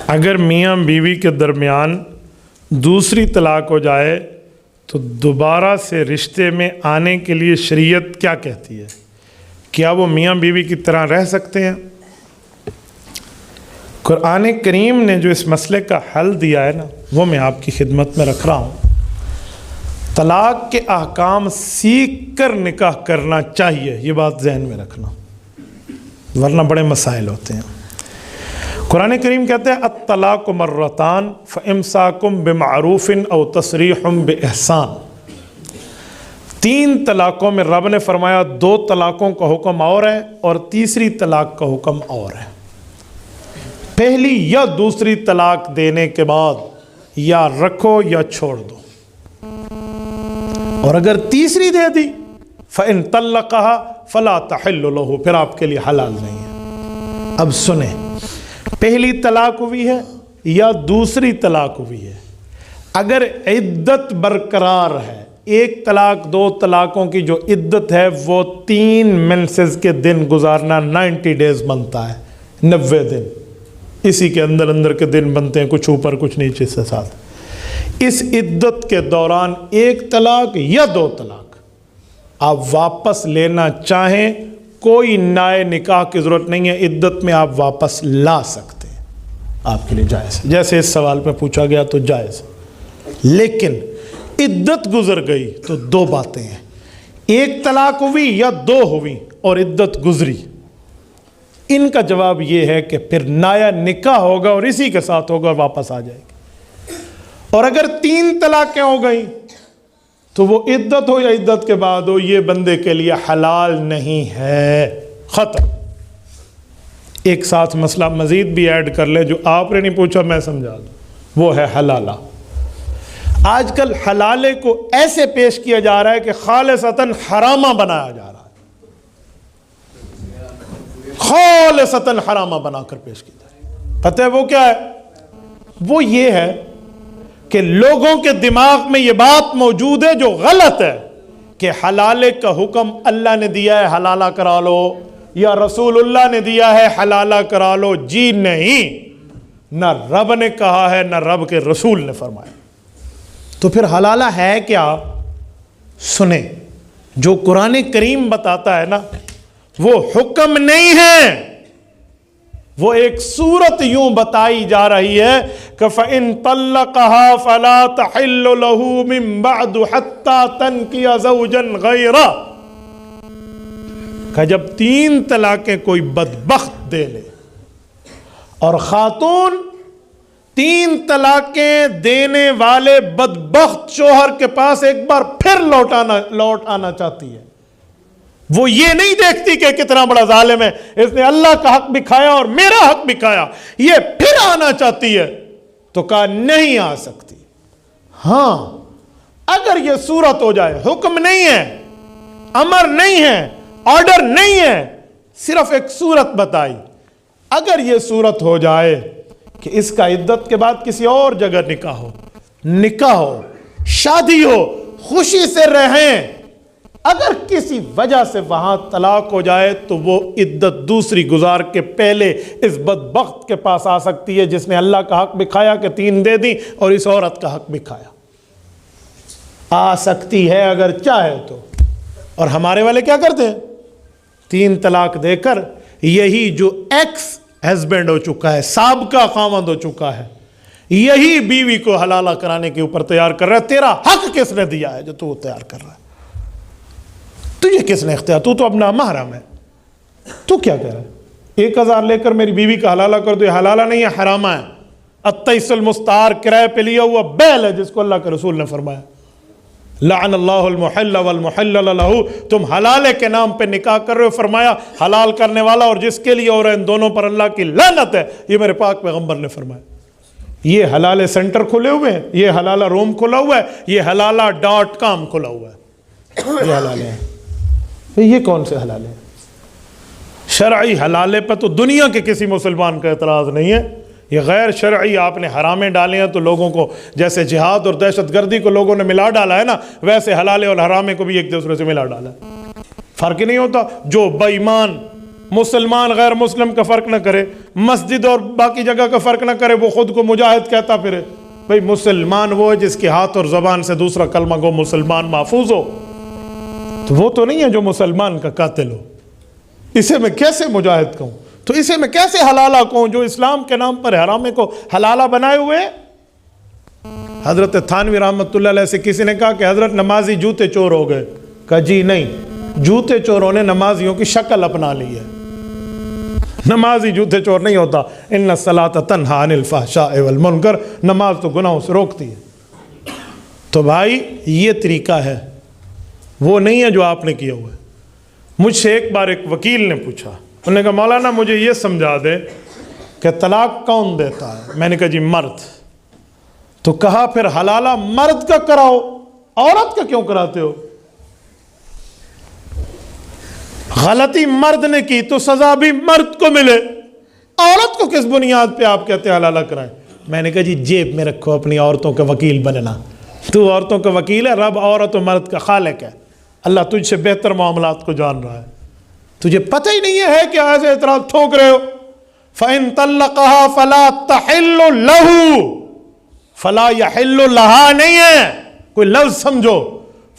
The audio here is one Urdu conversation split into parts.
اگر میاں بیوی کے درمیان دوسری طلاق ہو جائے تو دوبارہ سے رشتے میں آنے کے لیے شریعت کیا کہتی ہے؟ کیا وہ میاں بیوی کی طرح رہ سکتے ہیں؟ قرآن کریم نے جو اس مسئلے کا حل دیا ہے نا، وہ میں آپ کی خدمت میں رکھ رہا ہوں۔ طلاق کے احکام سیکھ کر نکاح کرنا چاہیے، یہ بات ذہن میں رکھنا، ورنہ بڑے مسائل ہوتے ہیں۔ قرآن کریم کہتے ہیں الطلاق مرتان فامساکم بمعروف او تسریح باحسان۔ 3 طلاقوں میں رب نے فرمایا 2 طلاقوں کا حکم اور ہے اور تیسری طلاق کا حکم اور ہے۔ پہلی یا دوسری طلاق دینے کے بعد یا رکھو یا چھوڑ دو، اور اگر تیسری دے دی فَإِن طَلَّقَهَا فَلَا تَحِلُّ لَهُ، پھر آپ کے لیے حلال نہیں ہے۔ اب سنیں، پہلی طلاق ہوئی ہے یا دوسری طلاق ہوئی ہے، اگر عدت برقرار ہے، 1 طلاق 2 طلاقوں کی جو عدت ہے وہ 3 منسز کے دن گزارنا 90 ڈیز بنتا ہے، 90 دن، اسی کے اندر اندر کے دن بنتے ہیں، کچھ اوپر کچھ نیچے سے ساتھ۔ اس عدت کے دوران 1 طلاق یا 2 طلاق آپ واپس لینا چاہیں، کوئی نئے نکاح کی ضرورت نہیں ہے، عدت میں آپ واپس لا سکتے ہیں، آپ کے لیے جائز ہے۔ جیسے اس سوال پہ پوچھا گیا تو جائز ہے، لیکن عدت گزر گئی تو 2 باتیں ہیں، 1 طلاق ہوئی یا 2 ہوئی اور عدت گزری، ان کا جواب یہ ہے کہ پھر نیا نکاح ہوگا اور اسی کے ساتھ ہوگا اور واپس آ جائے گی۔ اور اگر 3 طلاقیں ہو گئیں تو وہ عدت ہو یا عدت کے بعد ہو، یہ بندے کے لیے حلال نہیں ہے، ختم۔ ایک ساتھ مسئلہ مزید بھی ایڈ کر لیں جو آپ نے نہیں پوچھا، میں سمجھا دوں، وہ ہے حلالہ۔ آج کل حلالے کو ایسے پیش کیا جا رہا ہے کہ خالصتاً حرامہ بنایا جا رہا ہے، خالصتاً حرامہ بنا کر پیش کیا جا رہا ہے۔ پتہ ہے وہ کیا ہے؟ وہ یہ ہے کہ لوگوں کے دماغ میں یہ بات موجود ہے جو غلط ہے کہ حلالے کا حکم اللہ نے دیا ہے حلالہ کرا لو، یا رسول اللہ نے دیا ہے حلالہ کرا لو۔ جی نہیں، نہ رب نے کہا ہے نہ رب کے رسول نے فرمایا۔ تو پھر حلالہ ہے کیا؟ سنیں، جو قرآن کریم بتاتا ہے نا وہ حکم نہیں ہے، وہ ایک صورت یوں بتائی جا رہی ہے کہ فَإِن طَلَّقَهَا فَلَا تَحِلُّ لَهُ مِن بَعْدُ حَتَّى تَنْكِحَ زَوْجًا غَيْرَهُ، کہ جب 3 طلاقیں کوئی بدبخت دے لے، اور خاتون 3 طلاقیں دینے والے بدبخت شوہر کے پاس ایک بار پھر لوٹ آنا چاہتی ہے، وہ یہ نہیں دیکھتی کہ کتنا بڑا ظالم ہے، اس نے اللہ کا حق بھی کھایا اور میرا حق بھی کھایا، یہ پھر آنا چاہتی ہے، تو کہا نہیں آ سکتی۔ ہاں، اگر یہ صورت ہو جائے، حکم نہیں ہے، امر نہیں ہے، آرڈر نہیں ہے، صرف ایک صورت بتائی، اگر یہ صورت ہو جائے کہ اس کا عدت کے بعد کسی اور جگہ نکاح ہو، شادی ہو، خوشی سے رہیں، اگر کسی وجہ سے وہاں طلاق ہو جائے تو وہ عدت دوسری گزار کے پہلے اس بدبخت کے پاس آ سکتی ہے جس نے اللہ کا حق بھی کھایا کہ 3 دے دی اور اس عورت کا حق بھی کھایا، آ سکتی ہے اگر چاہے تو۔ اور ہمارے والے کیا کرتے ہیں؟ 3 طلاق دے کر یہی جو ایکس ہسبینڈ ہو چکا ہے، سابقہ خاوند ہو چکا ہے، یہی بیوی کو حلالہ کرانے کے اوپر تیار کر رہا ہے۔ تیرا حق کس نے دیا ہے جو تو تیار کر رہا ہے؟ تجھے کس نے اختیار؟ تو اپنا محرم ہے، تو کیا کہہ رہا ہے؟ 1000 لے کر میری بیوی کا حلالہ کر دو، یہ حلالہ نہیں ہے، حرامہ ہے۔ التیس المستعار، کرائے پہ لیا ہوا بیل ہے جس کو اللہ کے رسول نے فرمایا لعن اللہ المحل والمحلل لہ، تم حلالے کے نام پہ نکاح کر رہے ہو، فرمایا حلال کرنے والا اور جس کے لیے اور ان دونوں پر اللہ کی لعنت ہے، یہ میرے پاک پیغمبر نے فرمایا۔ یہ حلالے سینٹر کھلے ہوئے ہیں، یہ حلالہ روم کھلا ہوا ہے، یہ حلالہ.com کھلا ہوا ہے، یہ حلالے ہیں۔ یہ کون سے حلالے ہیں؟ شرعی حلالے پہ تو دنیا کے کسی مسلمان کا اعتراض نہیں ہے، یہ غیر شرعی آپ نے حرامیں ڈالے ہیں تو لوگوں کو جیسے جہاد اور دہشت گردی کو لوگوں نے ملا ڈالا ہے نا، ویسے حلالے اور حرامے کو بھی ایک دوسرے سے ملا ڈالا ہے۔ فرق ہی نہیں ہوتا، جو بے ایمان مسلمان غیر مسلم کا فرق نہ کرے، مسجد اور باقی جگہ کا فرق نہ کرے، وہ خود کو مجاہد کہتا پھرے. بھئی مسلمان وہ ہے جس کے ہاتھ اور زبان سے دوسرا کلمہ گو مسلمان محفوظ ہو. تو وہ تو نہیں ہے جو مسلمان کا قاتل ہو. اسے میں کیسے مجاہد کہوں؟ تو اسے میں کیسے حلالہ کہوں جو اسلام کے نام پر حرامے کو حلالہ بنائے ہوئے؟ حضرت تھانوی رحمۃ اللہ علیہ سے کسی نے کہا کہ حضرت نمازی جوتے چور ہو گئے. کہا جی نہیں، جوتے چوروں نے نمازیوں کی شکل اپنا لی ہے. نمازی جوتے چور نہیں ہوتا. ان الصلاۃ تنہی عن الفحشاء والمنکر، نماز تو گناہوں سے روکتی ہے. تو بھائی یہ طریقہ ہے، وہ نہیں ہے جو آپ نے کیا ہوا ہے. مجھ سے ایک بار ایک وکیل نے پوچھا، انہوں نے کہا مولانا مجھے یہ سمجھا دے کہ طلاق کون دیتا ہے؟ میں نے کہا جی مرد. تو کہا پھر حلالہ مرد کا کراؤ، عورت کا کیوں کراتے ہو؟ غلطی مرد نے کی تو سزا بھی مرد کو ملے، عورت کو کس بنیاد پہ آپ کہتے ہیں حلالہ کرائیں؟ میں نے کہا جی جیب میں رکھو اپنی عورتوں کا وکیل بننا. تو عورتوں کا وکیل ہے، رب عورت و مرد کا خالق ہے. اللہ تجھ سے بہتر معاملات کو جان رہا ہے. تجھے پتہ ہی نہیں ہے کہ ایسے اعتراض ٹھوک رہے ہو. فَإِن طَلَّقَهَا فَلَا تَحِلُّ لَهُ، فَلَا يَحِلُّ لَهَا نہیں ہے، کوئی لفظ سمجھو.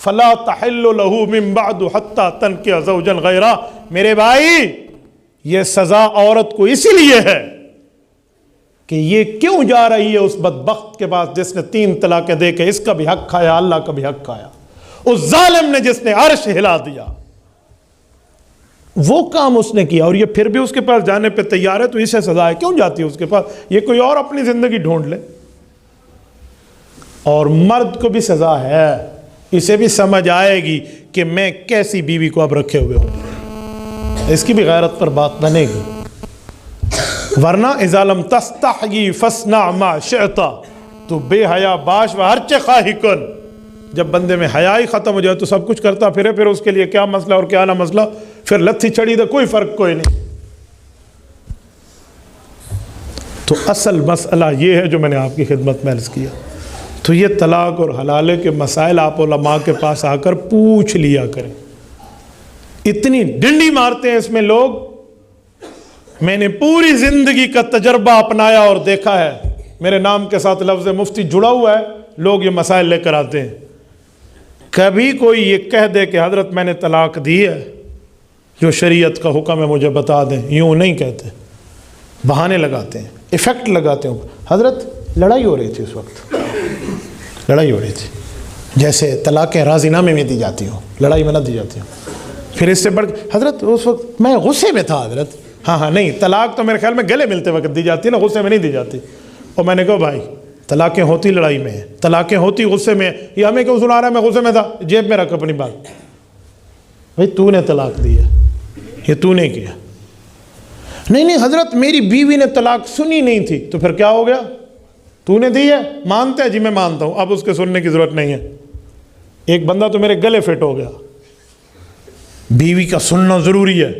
فَلَا تَحِلُّ لَهُ مِن بَعْدُ حَتَّى تَنْكِحَ زَوْجًا غَيْرَهُ. میرے بھائی یہ سزا عورت کو اسی لیے ہے کہ یہ کیوں جا رہی ہے اس بدبخت کے پاس جس نے 3 طلاقیں دے کے اس کا بھی حق کھایا، اللہ کا بھی حق کھایا، اس ظالم نے جس نے عرش ہلا دیا. وہ کام اس نے کیا اور یہ پھر بھی اس کے پاس جانے پہ تیار ہے. تو اسے سزا ہے، کیوں جاتی ہے اس کے پاس؟ یہ کوئی اور اپنی زندگی ڈھونڈ لے. اور مرد کو بھی سزا ہے، اسے بھی سمجھ آئے گی کہ میں کیسی بیوی کو اب رکھے ہوئے ہوں. اس کی بھی غیرت پر بات بنے گی. ورنہ اذا لم تستحیی فاصنع ما شئت، تو بے حیا باش و ہرچے خواہی کن. جب بندے میں حیا ہی ختم ہو جائے تو سب کچھ کرتا پھرے، پھر اس کے لیے کیا مسئلہ اور کیا نہ مسئلہ، پھر لتھی چڑی تو کوئی فرق کوئی نہیں. تو اصل مسئلہ یہ ہے جو میں نے آپ کی خدمت میں عرض کیا. تو یہ طلاق اور حلالے کے مسائل آپ علماء کے پاس آ کر پوچھ لیا کریں. اتنی ڈنڈی مارتے ہیں اس میں لوگ. میں نے پوری زندگی کا تجربہ اپنایا اور دیکھا ہے. میرے نام کے ساتھ لفظ مفتی جڑا ہوا ہے، لوگ یہ مسائل لے کر آتے ہیں. کبھی کوئی یہ کہہ دے کہ حضرت میں نے طلاق دی ہے، جو شریعت کا حکم ہے مجھے بتا دیں، یوں نہیں کہتے، بہانے لگاتے ہیں، ایفیکٹ لگاتے ہیں. حضرت لڑائی ہو رہی تھی اس وقت، لڑائی ہو رہی تھی، جیسے طلاقیں راضی نامے میں دی جاتی ہوں، لڑائی میں نہ دی جاتی ہوں. پھر اس سے بڑھ حضرت اس وقت میں غصے میں تھا. حضرت ہاں نہیں، طلاق تو میرے خیال میں گلے ملتے وقت دی جاتی ہے نا، غصے میں نہیں دی جاتی. اور میں نے کہا بھائی طلاقیں ہوتی لڑائی میں ہیں، طلاقیں ہوتی غصے میں. یہ ہمیں کیوں سنا رہا ہے میں غصے میں تھا؟ جیب میں رکھ اپنی بات. بھائی تو نے طلاق دی ہے، یہ تو نے کیا. نہیں حضرت میری بیوی نے طلاق سنی نہیں تھی. تو پھر کیا ہو گیا؟ تو نے دی ہے، مانتے ہیں جی میں مانتا ہوں، اب اس کے سننے کی ضرورت نہیں ہے. ایک بندہ تو میرے گلے فٹ ہو گیا. بیوی کا سننا ضروری ہے،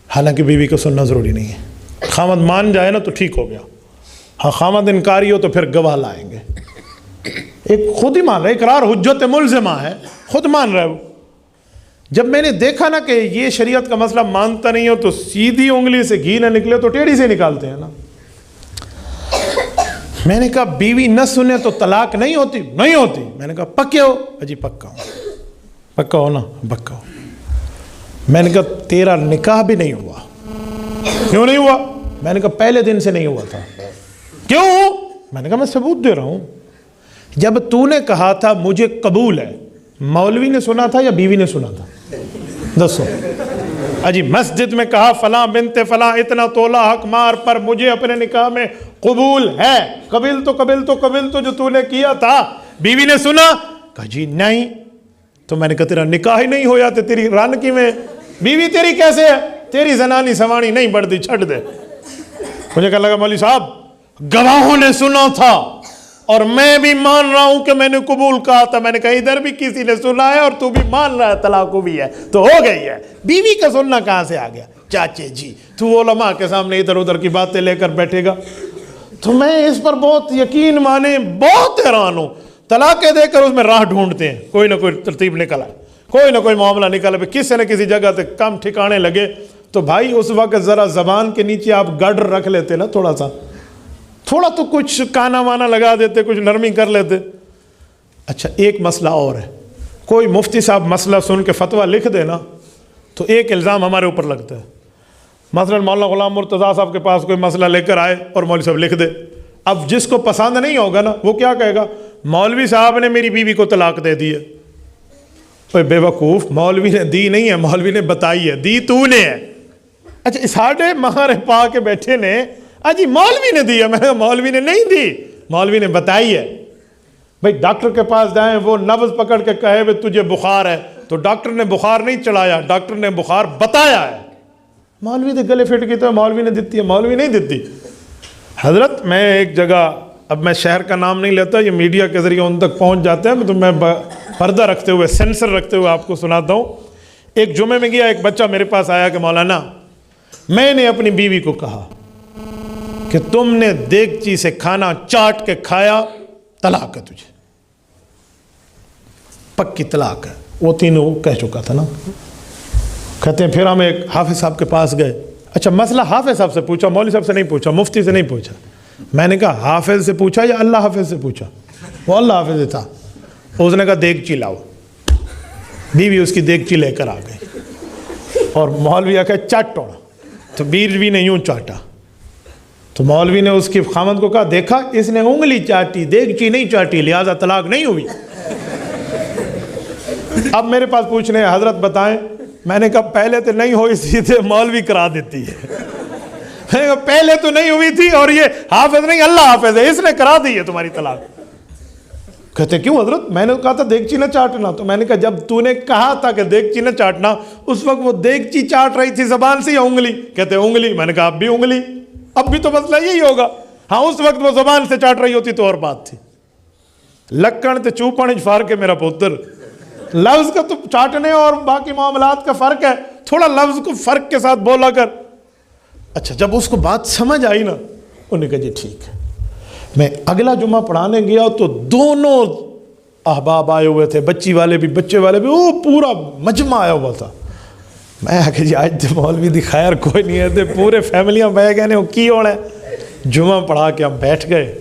حالانکہ بیوی کا سننا ضروری نہیں ہے. خامد مان جائے نا تو ٹھیک ہو گیا. ہاں خامد انکاری ہو تو پھر گواہ لائیں گے. ایک خود ہی مان رہا ہے، اقرار حجت ملزمہ ہے، خود مان رہا ہے وہ. جب میں نے دیکھا نا کہ یہ شریعت کا مسئلہ مانتا نہیں ہو تو سیدھی انگلی سے گھی نہ نکلے تو ٹیڑھی سے نکالتے ہیں نا. میں نے کہا بیوی نہ سنے تو طلاق نہیں ہوتی؟ نہیں ہوتی. میں نے کہا پکے ہو؟ اجی پکا ہوں. پکا ہو نا؟ پکا ہو. میں نے کہا تیرا نکاح بھی نہیں ہوا. کیوں نہیں ہوا؟ میں نے کہا پہلے دن سے نہیں ہوا تھا. کیوں؟ میں نے کہا میں ثبوت دے رہا ہوں. جب تو نے کہا تھا مجھے قبول ہے، مولوی نے سنا تھا یا بیوی نے سنا تھا؟ دسو. اجی مسجد میں کہا فلاں بنت فلاں اتنا تولہ حق مار پر مجھے اپنے نکاح میں قبول ہے. قبل تو جو تو نے کیا تھا. بیوی نے سنا؟ کہا جی نہیں. تو میں نے کہا تیرا نکاح ہی نہیں ہویا تو تیری رن کی میں بیوی تیری کیسے ہے؟ تیری زنانی سوانی نہیں بڑھتی، چھٹ دے. مجھے کہا لگا مولوی صاحب گواہوں نے سنا تھا اور میں بھی مان رہا ہوں کہ میں نے قبول کہا تھا. میں نے کہا ادھر بھی کسی نے سنا ہے اور تو بھی مان رہا ہے، طلاق بھی ہے تو ہو گئی ہے. بیوی کا سننا کہاں سے آ گیا؟ چاچے جی تو علماء کے سامنے ادھر ادھر کی باتیں لے کر بیٹھے گا. تو میں اس پر بہت یقین مانے بہت حیران ہوں. طلاقیں دے کر اس میں راہ ڈھونڈتے ہیں، کوئی نہ کوئی ترتیب نکل آئے، کوئی نہ کوئی معاملہ نکل آئے، کسی نہ کسی جگہ سے کم ٹھکانے لگے تو بھائی اس وقت ذرا زبان کے نیچے آپ گڈر رکھ لیتے نا، تھوڑا تو کچھ کانا وانا لگا دیتے، کچھ نرمی کر لیتے۔ اچھا ایک مسئلہ اور ہے، کوئی مفتی صاحب مسئلہ سن کے فتویٰ لکھ دے نا تو ایک الزام ہمارے اوپر لگتا ہے۔ مثلا مولانا غلام مرتضیٰ صاحب کے پاس کوئی مسئلہ لے کر آئے اور مولوی صاحب لکھ دے، اب جس کو پسند نہیں ہوگا نا وہ کیا کہے گا، مولوی صاحب نے میری بیوی کو طلاق دے دی ہے۔ بے وقوف، مولوی نے دی نہیں ہے، مولوی نے بتائی ہے، دی تو نے ہے۔ اچھا ساڑھے مہارے پا کے بیٹھے نے جی مولوی نے دی ہے، میں نے مولوی نے نہیں دی، مولوی نے بتائی ہے۔ بھائی ڈاکٹر کے پاس جائیں، وہ نبض پکڑ کے کہے وہ تجھے بخار ہے، تو ڈاکٹر نے بخار نہیں چڑھایا، ڈاکٹر نے بخار بتایا ہے۔ مولوی نے گلے فٹ کی تو مولوی نے دیتی ہے، مولوی نہیں دیتی۔ حضرت میں ایک جگہ، اب میں شہر کا نام نہیں لیتا، یہ میڈیا کے ذریعے ان تک پہنچ جاتے ہیں، تو میں پردہ رکھتے ہوئے، سینسر رکھتے ہوئے آپ کو سناتا ہوں۔ ایک جمعے میں گیا، ایک بچہ میرے پاس آیا کہ مولانا میں نے اپنی بیوی کو کہا کہ تم نے دیگچی سے کھانا چاٹ کے کھایا، طلاق ہے تجھے، پکی طلاق ہے۔ وہ تینوں کہہ چکا تھا نا۔ کہتے ہیں پھر ہم ایک حافظ صاحب کے پاس گئے۔ اچھا مسئلہ حافظ صاحب سے پوچھا، مولوی صاحب سے نہیں پوچھا، مفتی سے نہیں پوچھا۔ میں نے کہا حافظ سے پوچھا یا اللہ حافظ سے پوچھا؟ وہ اللہ حافظ تھا۔ اس نے کہا دیگچی لاؤ، بیوی اس کی دیگچی لے کر آ گئی، اور مولوی آ کے چاٹو، تو بیوی نے یوں چاٹا، تو مولوی نے اس کی خامد کو کہا دیکھا اس نے انگلی چاٹی، دیگچی نہیں چاٹی، لہذا طلاق نہیں ہوئی۔ اب میرے پاس پوچھنے ہیں حضرت بتائیں، میں نے کہا پہلے تو نہیں ہوئی تھی تو مولوی کرا دیتی ہے، میں نے کہا پہلے تو نہیں ہوئی تھی اور یہ حافظ نہیں اللہ حافظ ہے، اس نے کرا دی ہے تمہاری طلاق۔ کہتے کیوں حضرت؟ میں نے کہا تھا دیگچی نہ چاٹنا، تو میں نے کہا جب تو نے کہا تھا کہ دیگچی نہ چاٹنا، اس وقت وہ دیگچی چاٹ رہی تھی زبان سے یا انگلی؟ کہتے انگلی۔ میں نے کہا اب بھی انگلی، اب بھی تو مسئلہ یہی ہوگا۔ ہاں اس وقت وہ زبان سے چاٹ رہی ہوتی تو اور بات تھی۔ لکڑ تے چوپن فار کے میرا پتر، لفظ کا تو چاٹنے اور باقی معاملات کا فرق ہے، تھوڑا لفظ کو فرق کے ساتھ بولا کر۔ اچھا جب اس کو بات سمجھ آئی نا، انہوں نے کہا جی ٹھیک ہے۔ میں اگلا جمعہ پڑھانے گیا تو دونوں احباب آئے ہوئے تھے، بچی والے بھی بچے والے بھی، وہ پورا مجمع آیا ہوا تھا۔ میں آگے جی آج تو مولوی دی خیر کوئی نہیں ہے، پورے فیملیاں بہ گئے نے، وہ کی ہونا ہے۔ جمعہ پڑھا کے ہم بیٹھ گئے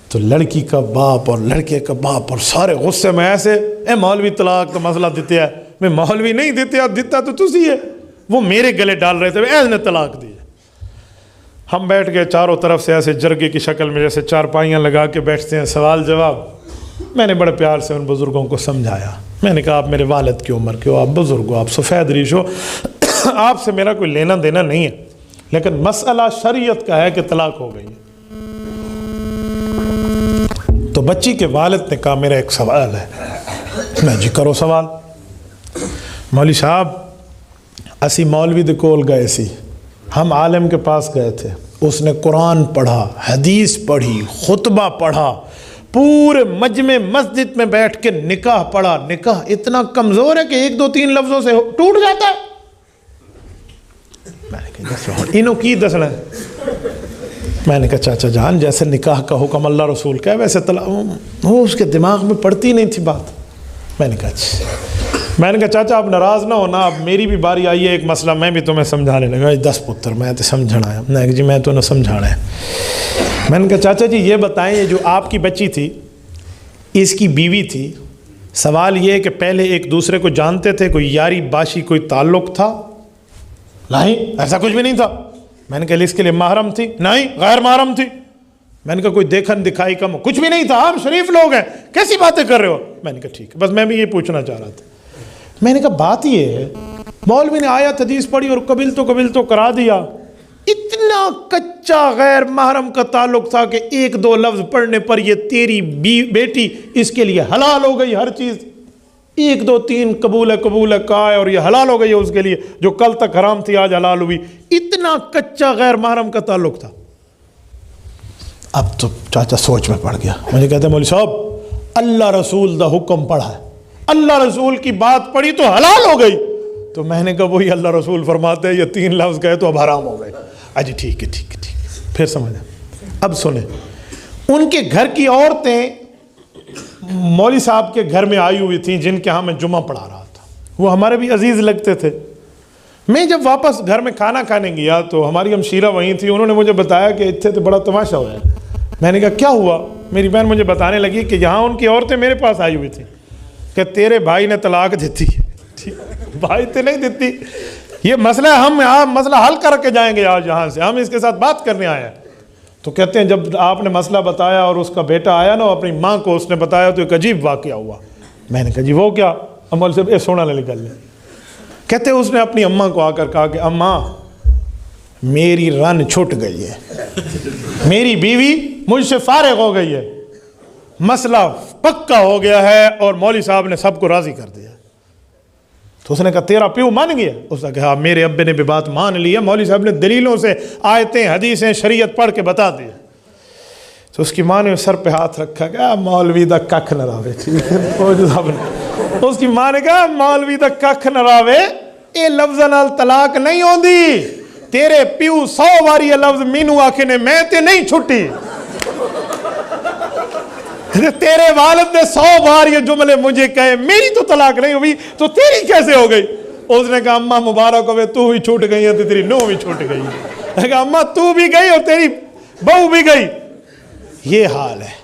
تو لڑکی کا باپ اور لڑکے کا باپ اور سارے غصے میں ایسے، اے مولوی طلاق تو مسئلہ دیتے ہے، میں مولوی نہیں دیتے، دیتا تو تسی ہے، وہ میرے گلے ڈال رہے تھے، ایس نے طلاق دی۔ ہم بیٹھ گئے چاروں طرف سے ایسے جرگے کی شکل میں، جیسے چارپائیاں لگا کے بیٹھتے ہیں، سوال جواب۔ میں نے بڑے پیار سے ان بزرگوں کو سمجھایا، میں نے کہا آپ میرے والد کی عمر کے ہو، آپ بزرگ ہو، آپ سفید ریش ہو، آپ سے میرا کوئی لینا دینا نہیں ہے، لیکن مسئلہ شریعت کا ہے کہ طلاق ہو گئی ہے۔ تو بچی کے والد نے کہا میرا ایک سوال ہے۔ میں جی کرو سوال۔ مولوی صاحب اسی مولوی دے کول گئے سی، ہم عالم کے پاس گئے تھے، اس نے قرآن پڑھا، حدیث پڑھی، خطبہ پڑھا، پورے مجمع مسجد میں بیٹھ کے نکاح پڑھا۔ نکاح اتنا کمزور ہے کہ ایک دو تین لفظوں سے ٹوٹ جاتا ہے۔ میں نے کہا انہوں کی دسنا ہے؟ میں نے کہا چاچا جان جیسے نکاح کا حکم اللہ رسول کا ہے ویسے طلاق، وہ اس کے دماغ میں پڑتی نہیں تھی بات۔ میں نے کہا چاچا آپ ناراض نہ ہونا، اب میری بھی باری آئی ہے ایک مسئلہ میں بھی تمہیں سمجھانے لگا۔ 10 پتر میں تو سمجھنا ہے۔ میں جی میں تو نہ سمجھانا ہے۔ میں نے کہا چاچا جی یہ بتائیں، یہ جو آپ کی بچی تھی اس کی بیوی تھی، سوال یہ ہے کہ پہلے ایک دوسرے کو جانتے تھے، کوئی یاری باشی کوئی تعلق تھا؟ نہیں ایسا کچھ بھی نہیں تھا۔ میں نے کہا اس کے لیے محرم تھی؟ نہیں غیر محرم تھی۔ میں نے کہا کوئی دیکھن دکھائی کم؟ کچھ بھی نہیں تھا، ہم شریف لوگ ہیں، کیسی باتیں کر رہے ہو؟ میں نے کہا ٹھیک ہے، بس میں بھی یہ پوچھنا چاہ رہا تھا۔ میں نے کہا بات یہ ہے مولوی نے آیت حدیث پڑھی اور قبل تو کرا دیا، اتنا کچا غیر محرم کا تعلق تھا کہ ایک دو لفظ پڑھنے پر یہ تیری بیٹی اس کے لیے حلال ہو گئی، ہر چیز ایک دو تین قبول ہے کہا ہے اور یہ حلال ہو گئی ہے اس کے لیے، جو کل تک حرام تھی آج حلال ہوئی۔ اتنا کچا غیر محرم کا تعلق تھا۔ اب تو چاچا سوچ میں پڑ گیا، مجھے کہتے ہیں مولوی صاحب اللہ رسول دا حکم پڑھا ہے، اللہ رسول کی بات پڑھی تو حلال ہو گئی۔ تو میں نے کہا وہی اللہ رسول فرماتے ہیں یہ 3 لفظ کہے تو اب حرام ہو گئے۔ اجی ٹھیک ہے پھر سمجھیں۔ اب سنیں، ان کے گھر کی عورتیں مولوی صاحب کے گھر میں آئی ہوئی تھیں جن کے ہاں میں جمعہ پڑھا رہا تھا، وہ ہمارے بھی عزیز لگتے تھے۔ میں جب واپس گھر میں کھانا کھانے گیا تو ہماری ہمشیرہ وہیں تھی، انہوں نے مجھے بتایا کہ اتنے تو بڑا تماشا ہوا ہے۔ میں نے کہا کیا ہوا؟ میری بہن مجھے بتانے لگی کہ یہاں ان کی عورتیں میرے پاس آئی ہوئی تھیں کہ تیرے بھائی نے طلاق دیتی ہے۔ بھائی تو نہیں دیتی، یہ مسئلہ ہم مسئلہ حل کر کے جائیں گے آج یہاں سے، ہم اس کے ساتھ بات کرنے آئے ہیں۔ تو کہتے ہیں جب آپ نے مسئلہ بتایا اور اس کا بیٹا آیا نا اپنی ماں کو اس نے بتایا تو ایک عجیب واقعہ ہوا۔ میں نے کہا جی وہ کیا؟ امول سے سونا لے نکل لیں۔ کہتے ہیں اس نے اپنی اماں کو آ کر کہا کہ اماں میری رن چھٹ گئی ہے، میری بیوی مجھ سے فارغ ہو گئی ہے، مسئلہ پکا ہو گیا ہے اور مولوی صاحب نے سب کو راضی کر دیا۔ تو اس نے کہا تیرا پیو مان گیا؟ اس نے کہا میرے ابے نے بھی بات مان لی ہے، مولوی صاحب نے دلیلوں سے آیتیں حدیثیں شریعت پڑھ کے بتا دی۔ تو اس کی ماں نے سر پہ ہاتھ رکھا کہ مولوی دا ککھ نہ راوے۔ اس کی ماں نے کہا مولوی دا ککھ نہ راوے، اے لفظ نال طلاق نہیں ہوندی، تیرے پیو 100 باری یہ لفظ مینو آکھے نے میں تے نہیں چھٹی، تیرے والد نے 100 بار یہ جملے مجھے کہے، میری تو طلاق نہیں ہوئی تو تیری کیسے ہو گئی؟ اس نے کہا اماں مبارک ہوئے، تو بھی چھوٹ گئی ہے تو تیری نو بھی چھوٹ گئی ہے۔ کہا اماں تو بھی گئی اور تیری بہو بھی گئی۔ یہ حال ہے۔